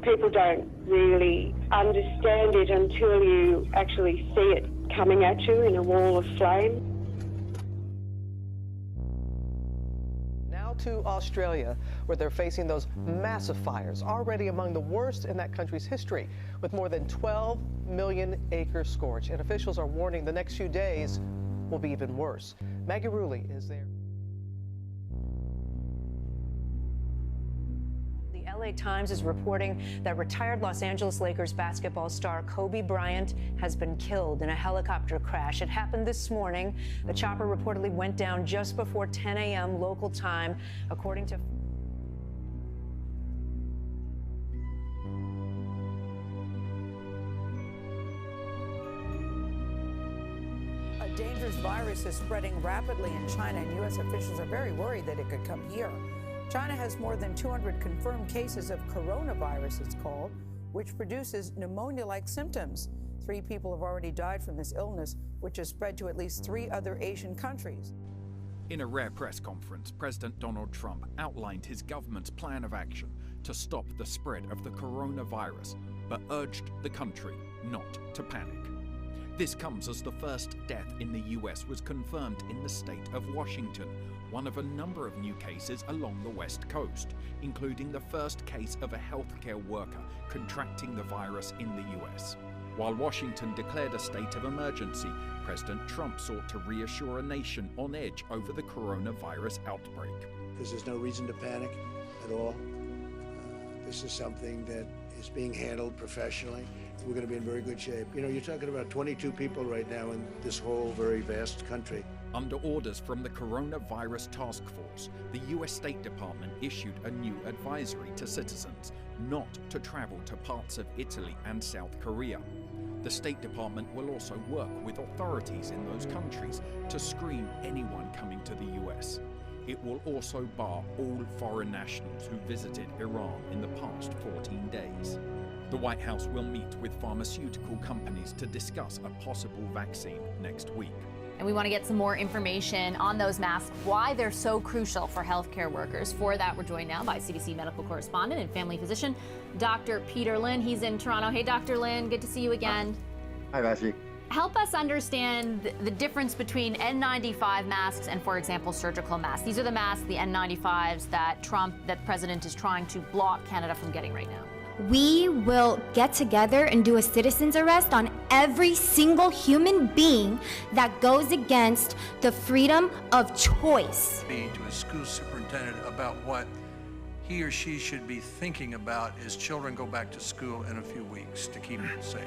people don't really understand it until you actually see it coming at you in a wall of flame. Now to Australia, where they're facing those massive fires, already among the worst in that country's history, with more than 12 million acres scorched. And officials are warning the next few days will be even worse. Maggie Rulli is there. The LA Times is reporting that retired Los Angeles Lakers basketball star Kobe Bryant has been killed in a helicopter crash. It happened this morning. The chopper reportedly went down just before 10 a.m. local time, according to... A dangerous virus is spreading rapidly in China, and U.S. officials are very worried that it could come here. China has more than 200 confirmed cases of coronavirus, it's called, which produces pneumonia-like symptoms. 3 people have already died from this illness, which has spread to at least 3 other Asian countries. In a rare press conference, President Donald Trump outlined his government's plan of action to stop the spread of the coronavirus, but urged the country not to panic. This comes as the first death in the US was confirmed in the state of Washington, one of a number of new cases along the West Coast, including the first case of a healthcare worker contracting the virus in the US. While Washington declared a state of emergency, President Trump sought to reassure a nation on edge over the coronavirus outbreak. Because there's no reason to panic at all. This is something that is being handled professionally. We're going to be in very good shape. You know, you're talking about 22 people right now in this whole very vast country. Under orders from the Coronavirus Task Force, the US State Department issued a new advisory to citizens not to travel to parts of Italy and South Korea. The State Department will also work with authorities in those countries to screen anyone coming to the US. It will also bar all foreign nationals who visited Iran in the past 14 days. The White House will meet with pharmaceutical companies to discuss a possible vaccine next week. And we want to get some more information on those masks, why they're so crucial for healthcare workers. For that, we're joined now by CBC medical correspondent and family physician, Dr. Peter Lin. He's in Toronto. Hey, Dr. Lin, good to see you again. Hi, Vassy. Help us understand the difference between N95 masks and, for example, surgical masks. These are the masks, the N95s, that the president is trying to block Canada from getting right now. We will get together and do a citizen's arrest on every single human being that goes against the freedom of choice. To a school superintendent about what he or she should be thinking about as children go back to school in a few weeks to keep them safe.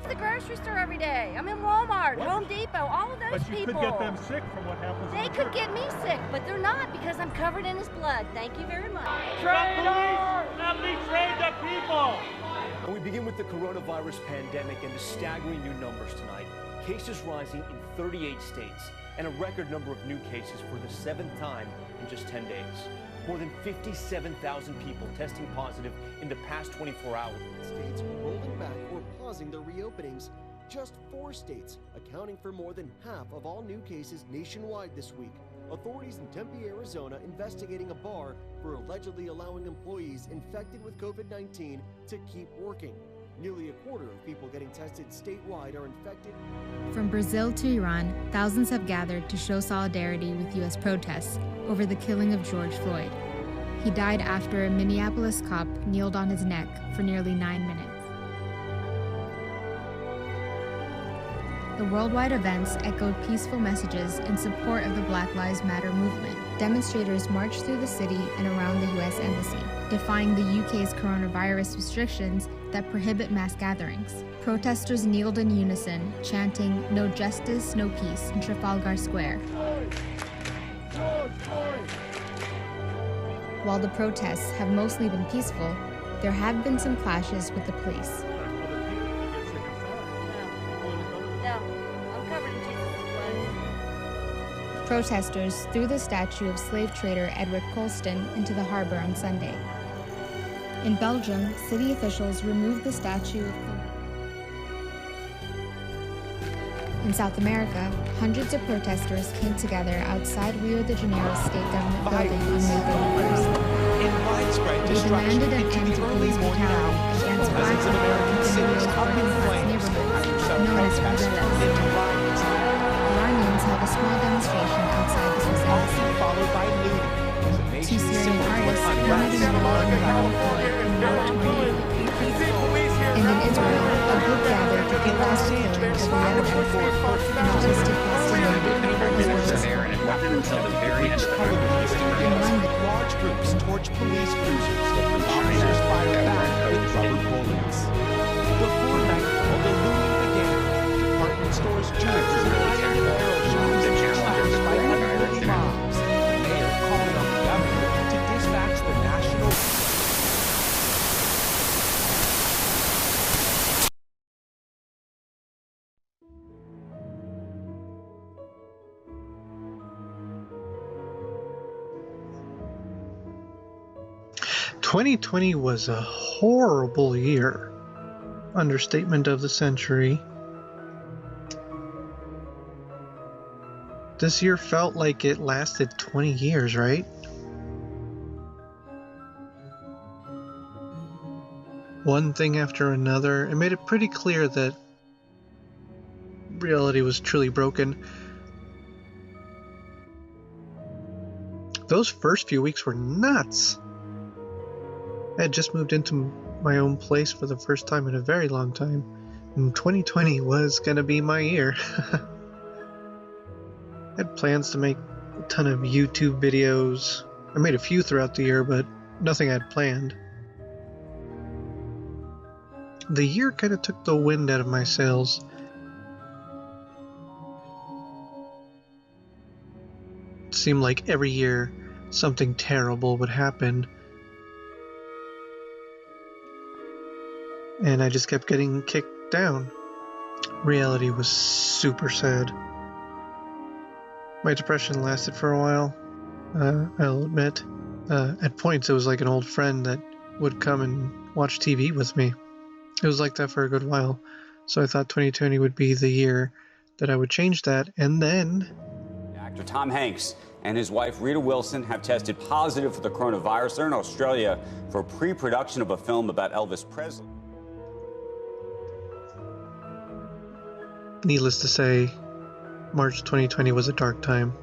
The grocery store every day. I'm in Walmart, Home Depot, all of those people. But you could get them sick from what happens. They could get me sick, but they're not because I'm covered in his blood. Thank you very much. Trainers! Let me train the people! And we begin with the coronavirus pandemic and the staggering new numbers tonight. Cases rising in 38 states and a record number of new cases for the 7th time in just 10 days. More than 57,000 people testing positive in the past 24 hours. States rolling back or pausing their reopenings. Just 4 states accounting for more than half of all new cases nationwide this week. Authorities in Tempe, Arizona investigating a bar for allegedly allowing employees infected with COVID-19 to keep working. Nearly a quarter of people getting tested statewide are infected. From Brazil to Iran, thousands have gathered to show solidarity with U.S. protests over the killing of George Floyd. He died after a Minneapolis cop kneeled on his neck for nearly 9 minutes. The worldwide events echoed peaceful messages in support of the Black Lives Matter movement. Demonstrators marched through the city and around the U.S. Embassy, defying the UK's coronavirus restrictions that prohibit mass gatherings. Protesters kneeled in unison, chanting "No justice, no peace" in Trafalgar Square. While the protests have mostly been peaceful, there have been some clashes with the police. Protesters threw the statue of slave trader Edward Colston into the harbor on Sunday. In Belgium, city officials removed the statue of In South America, hundreds of protesters came together outside Rio de Janeiro's state government building on May 31st. and widespread They destruction demanded an into end the to early police morning hours. brutality against black Dozens of people American in cities San up in Diego's flames neighborhood, after some known as protests Favelas. turned into riots. Iranians held a small demonstration outside the Swiss embassy. Often followed by looting, as the Two nation's Syrian symbols were artists unwrapped. donated an album about Floyd in March 2018. And in Israel, a group gathered to protest the killing of Riyad Al, an autistic Palestinian Ministers there and conducted themselves at very end of the in London. Large groups torch police cruisers. Officers fired back with rubber bullets. Before nightfall, the looting began. Department stores, jewelers, high-end apparel shops, trashed by unruly mobs. The mayor calling on the governor to dispatch the national. 2020 was a horrible year. Understatement of the century. This year felt like it lasted 20 years, right? One thing after another. It made it pretty clear that reality was truly broken. Those first few weeks were nuts. I had just moved into my own place for the first time in a very long time, and 2020 was gonna be my year. I had plans to make a ton of YouTube videos. I made a few throughout the year, but nothing I had planned. The year kind of took the wind out of my sails. It seemed like every year something terrible would happen. And I just kept getting kicked down. Reality was super sad. My depression lasted for a while, I'll admit. At points, it was like an old friend that would come and watch TV with me. It was like that for a good while. So I thought 2020 would be the year that I would change that, and then... Actor Tom Hanks and his wife Rita Wilson have tested positive for the coronavirus. They're in Australia for pre-production of a film about Elvis Presley. Needless to say, March 2020 was a dark time.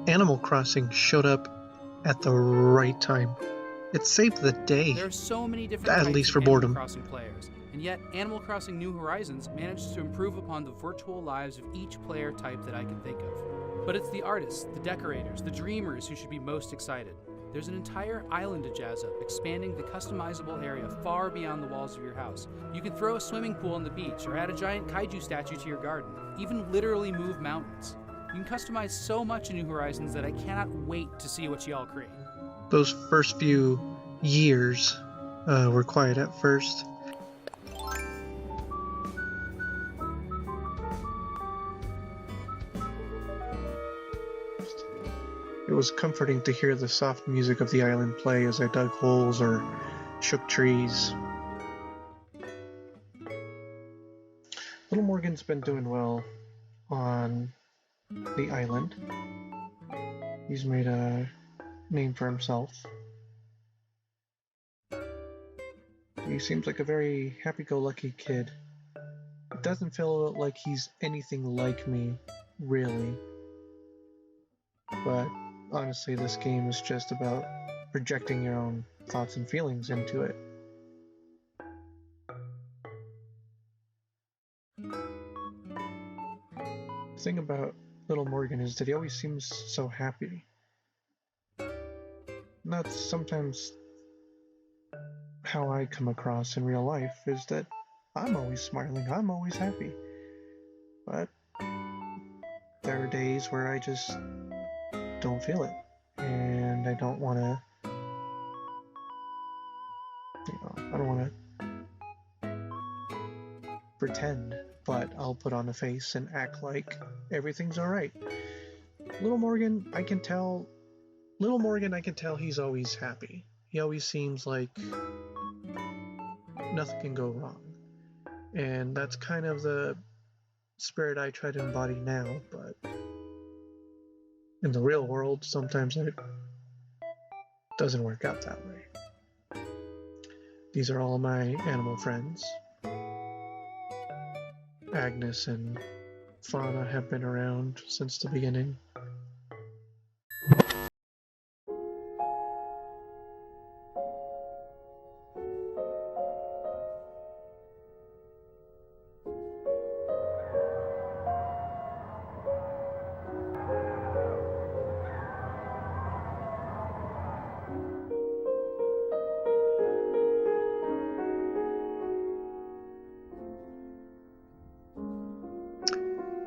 Animal Crossing showed up at the right time. It saved the day. There are so many different at types least of for Animal boredom. Crossing players, and yet Animal Crossing New Horizons managed to improve upon the virtual lives of each player type that I can think of. But it's the artists, the decorators, the dreamers who should be most excited. There's an entire island to jazz up, expanding the customizable area far beyond the walls of your house. You can throw a swimming pool on the beach, or add a giant kaiju statue to your garden, even literally move mountains. You can customize so much in New Horizons that I cannot wait to see what y'all create. Those first few years were quiet at first. It was comforting to hear the soft music of the island play as I dug holes or shook trees. Little Morgan's been doing well on the island. He's made a name for himself. He seems like a very happy-go-lucky kid. It doesn't feel like he's anything like me, really. But honestly, this game is just about projecting your own thoughts and feelings into it. The thing about Little Morgan is that he always seems so happy. And that's sometimes how I come across in real life, is that I'm always smiling, I'm always happy. But there are days where I just don't feel it, and I don't want to, I don't want to pretend, but I'll put on a face and act like everything's alright. Little Morgan, I can tell he's always happy. He always seems like nothing can go wrong. And that's kind of the spirit I try to embody now, but in the real world, sometimes it doesn't work out that way. These are all my animal friends. Agnes and Fauna have been around since the beginning.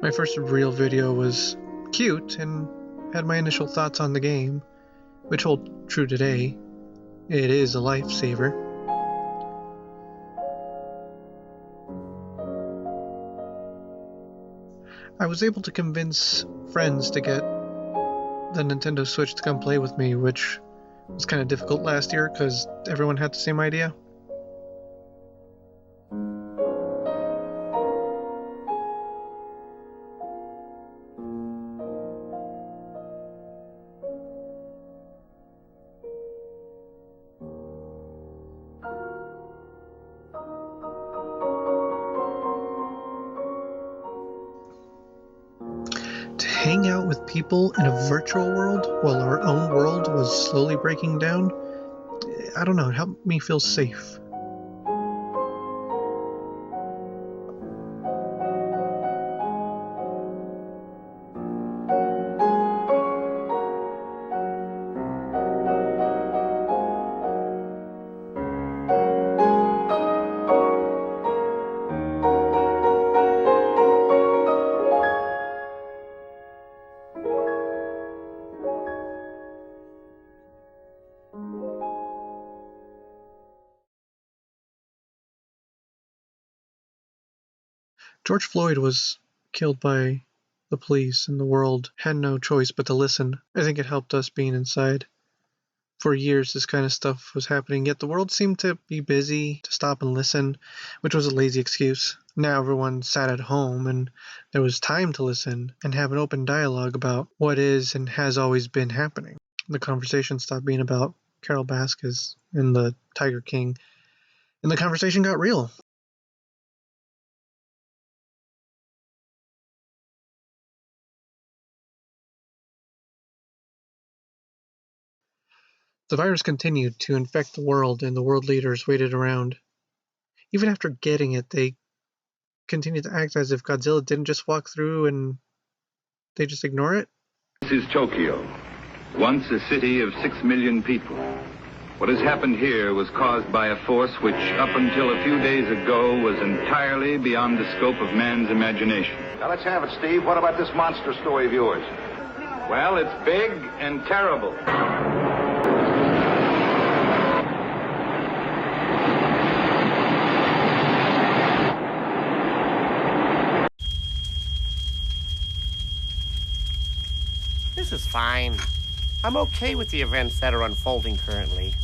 My first real video was cute and had my initial thoughts on the game, which hold true today. It is a lifesaver. I was able to convince friends to get the Nintendo Switch to come play with me, which was kind of difficult last year because everyone had the same idea. Hang out with people in a virtual world while our own world was slowly breaking down, I don't know, it helped me feel safe. George Floyd was killed by the police, and the world had no choice but to listen. I think it helped us being inside. For years, this kind of stuff was happening, yet the world seemed to be busy to stop and listen, which was a lazy excuse. Now everyone sat at home, and there was time to listen and have an open dialogue about what is and has always been happening. The conversation stopped being about Carol Baskins and the Tiger King, and the conversation got real. The virus continued to infect the world, and the world leaders waited around. Even after getting it, they continued to act as if Godzilla didn't just walk through and they just ignore it. This is Tokyo, once a city of 6 million people. What has happened here was caused by a force which, up until a few days ago, was entirely beyond the scope of man's imagination. Now let's have it, Steve. What about this monster story of yours? Well, it's big and terrible. This is fine. I'm okay with the events that are unfolding currently.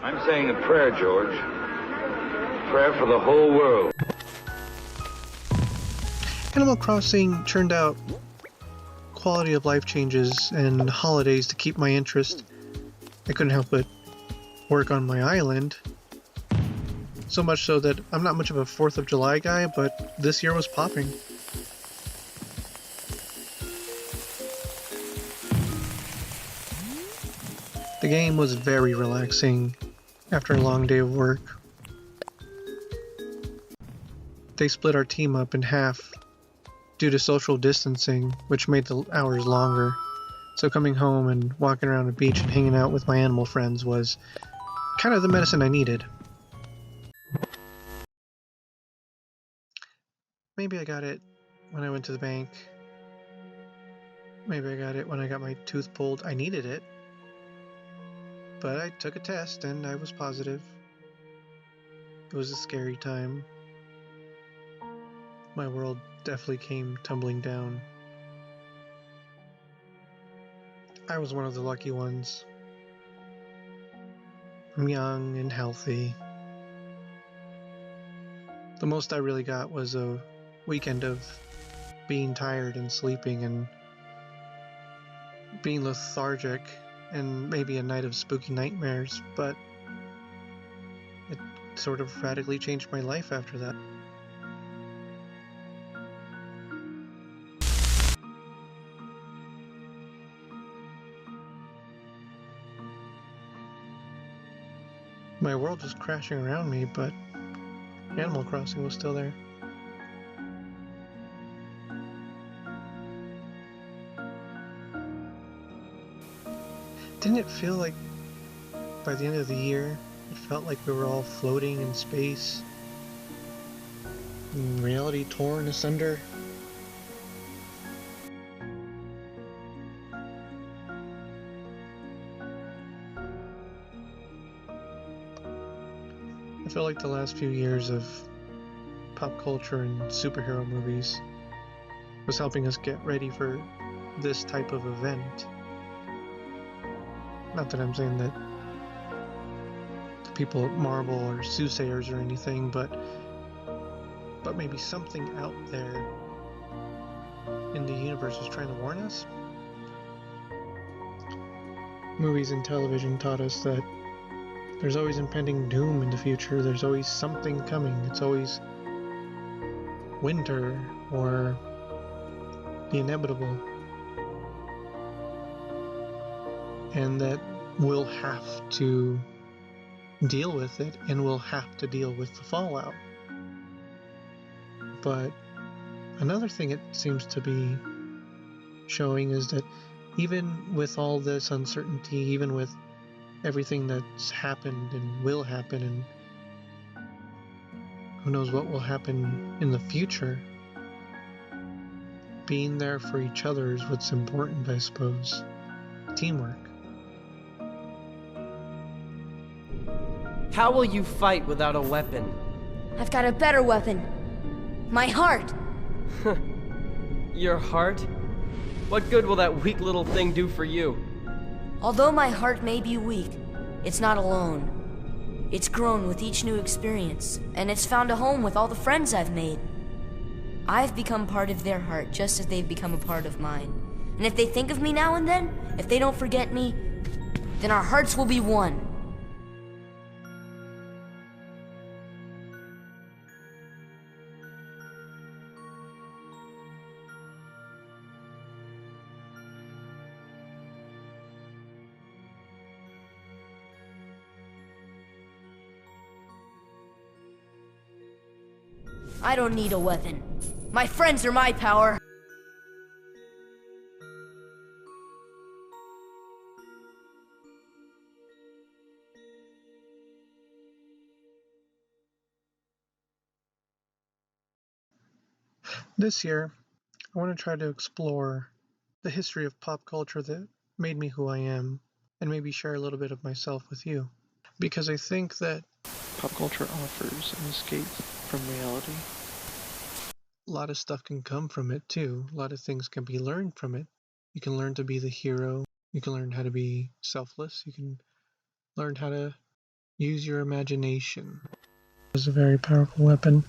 I'm saying a prayer, George. A prayer for the whole world. Animal Crossing churned out quality of life changes and holidays to keep my interest. I couldn't help but work on my island. So much so that I'm not much of a 4th of July guy, but this year was popping. The game was very relaxing after a long day of work. They split our team up in half due to social distancing, which made the hours longer. So coming home and walking around the beach and hanging out with my animal friends was kind of the medicine I needed. Maybe I got it when I went to the bank. Maybe I got it when I got my tooth pulled. I needed it. But I took a test and I was positive. It was a scary time. My world definitely came tumbling down. I was one of the lucky ones I'm young and healthy. The most I really got was a weekend of being tired and sleeping and being lethargic and maybe a night of spooky nightmares, but it sort of radically changed my life after that. My world was crashing around me, but Animal Crossing was still there. Didn't it feel like by the end of the year, it felt like we were all floating in space, and reality torn asunder? I feel like the last few years of pop culture and superhero movies was helping us get ready for this type of event. Not that I'm saying that the people at Marvel are soothsayers or anything, but maybe something out there in the universe is trying to warn us. Movies and television taught us that there's always impending doom in the future. There's always something coming. It's always winter or the inevitable. And that we'll have to deal with it, and we'll have to deal with the fallout. But another thing it seems to be showing is that even with all this uncertainty, even with everything that's happened and will happen, and who knows what will happen in the future, being there for each other is what's important, I suppose. Teamwork. How will you fight without a weapon? I've got a better weapon. My heart! Your heart? What good will that weak little thing do for you? Although my heart may be weak, it's not alone. It's grown with each new experience, and it's found a home with all the friends I've made. I've become part of their heart just as they've become a part of mine. And if they think of me now and then, if they don't forget me, then our hearts will be one. I don't need a weapon. My friends are my power. This year, I want to try to explore the history of pop culture that made me who I am, and maybe share a little bit of myself with you. Because I think that pop culture offers an escape from reality. A lot of stuff can come from it too. A lot of things can be learned from it. You can learn to be the hero. You can learn how to be selfless. You can learn how to use your imagination. It's a very powerful weapon.